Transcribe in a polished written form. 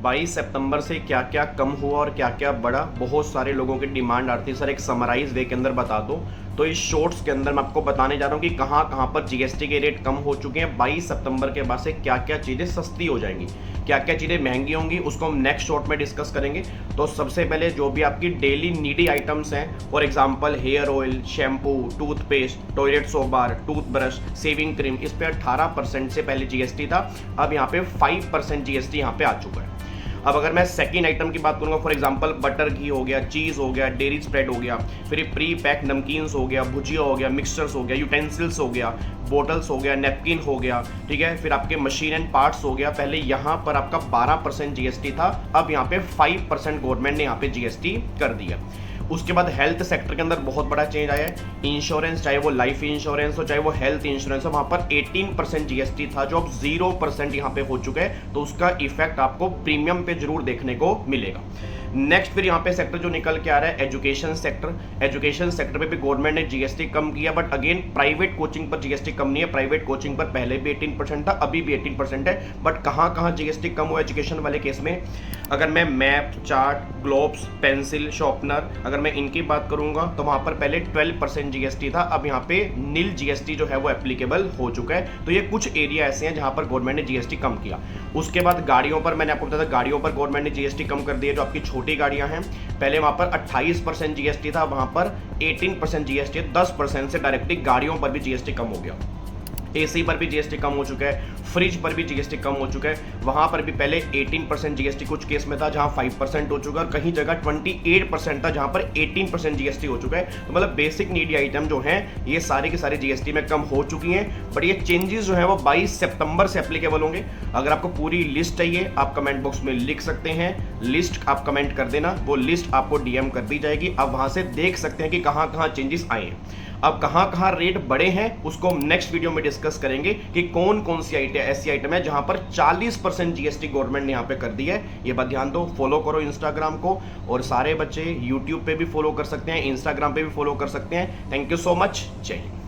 22 सितंबर से क्या क्या कम हुआ और क्या क्या बढ़ा, बहुत सारे लोगों की डिमांड आती है सर एक समराइज वे के अंदर बता दो। तो इस शॉर्ट्स के अंदर मैं आपको बताने जा रहा हूँ कि कहाँ कहाँ पर जीएसटी के रेट कम हो चुके हैं। 22 सितंबर के बाद से क्या क्या चीज़ें सस्ती हो जाएंगी, क्या क्या चीज़ें महंगी होंगी, उसको हम नेक्स्ट शॉर्ट में डिस्कस करेंगे। तो सबसे पहले जो भी आपकी डेली नीडी आइटम्स हैं, for example hair oil, shampoo, toothpaste, toilet soap bar, toothbrush, saving cream, इस पे 18% से पहले जीएसटी था। अब यहाँ पे 5% जीएसटी यहाँ पे आ चुका है। अब अगर मैं सेकंड आइटम की बात करूंगा, फॉर एग्जांपल बटर घी हो गया, चीज़ हो गया, डेयरी स्प्रेड हो गया, फिर प्री पैक नमकीन्स हो गया, भुजिया हो गया, मिक्सचर्स हो गया, यूटेंसिल्स हो गया, बोटल्स हो गया, नैपकिन हो गया, ठीक है, फिर आपके मशीन एंड पार्ट्स हो गया। पहले यहाँ पर आपका 12% जीएसटी था, अब यहाँ पे 5% गवर्नमेंट ने यहाँ पे जीएसटी कर दिया। उसके बाद हेल्थ सेक्टर के अंदर बहुत बड़ा चेंज आया है। इंश्योरेंस, चाहे वो लाइफ इंश्योरेंस हो चाहे वो हेल्थ इंश्योरेंस हो, वहाँ पर 18% जीएसटी था जो अब 0% यहाँ पे हो चुका है। तो उसका इफेक्ट आपको प्रीमियम पे जरूर देखने को मिलेगा। नेक्स्ट फिर यहाँ पे सेक्टर जो निकल के आ रहा है एजुकेशन सेक्टर। एजुकेशन सेक्टर पे भी गवर्नमेंट ने जीएसटी कम किया, बट अगेन प्राइवेट कोचिंग पर जीएसटी कम नहीं है। प्राइवेट कोचिंग पर पहले भी 18% था, अभी भी 18% है। बट कहाँ कहाँ जीएसटी कम हुआ एजुकेशन वाले केस में, अगर मैं map, chart, globes, pencil, sharpener, अगर मैं इनकी बात करूंगा तो वहां पर पहले 12% जीएसटी था, अब यहाँ पे नील जीएसटी जो है वो एप्लीकेबल हो चुका है। तो ये कुछ एरिया ऐसे हैं जहां पर गवर्नमेंट ने जीएसटी कम किया। उसके बाद गाड़ियों पर मैंने आपको बताया था, गाड़ियों पर गवर्नमेंट ने जीएसटी कम कर दिया। जो आपकी छोटी गाड़ियां हैं, पहले वहां पर 28% जीएसटी था, वहां पर 18% जीएसटी, 10% से डायरेक्टली गाड़ियों पर भी जीएसटी कम हो गया। एसी पर भी जीएसटी कम हो चुका है, फ्रिज पर भी जीएसटी कम हो चुका है। वहां पर भी पहले 18% जीएसटी कुछ केस में था जहां 5% हो चुका है, और कहीं जगह 28% था जहां पर 18% जीएसटी हो चुका है। तो मतलब बेसिक नीडी आइटम जो हैं ये सारे के सारे जीएसटी में कम हो चुकी हैं। बट ये चेंजेस जो है वो 22 सितंबर से एप्लीकेबल होंगे। अगर आपको पूरी लिस्ट चाहिए आप कमेंट बॉक्स में लिख सकते हैं, लिस्ट आप कमेंट कर देना, वो लिस्ट आपको डीएम कर दी जाएगी। आप वहां से देख सकते हैं कि कहां कहां चेंजेस आए हैं। अब कहां कहां रेट बढ़े हैं उसको हम नेक्स्ट वीडियो में डिस्कस करेंगे कि कौन कौन सी आइटम ऐसी आइटम है जहां पर 40% जीएसटी गवर्नमेंट ने यहां पे कर दिया है। ये बात ध्यान दो। फॉलो करो इंस्टाग्राम को, और सारे बच्चे यूट्यूब पे भी फॉलो कर सकते हैं, इंस्टाग्राम पे भी फॉलो कर सकते हैं। Thank you so much. जय हिंद।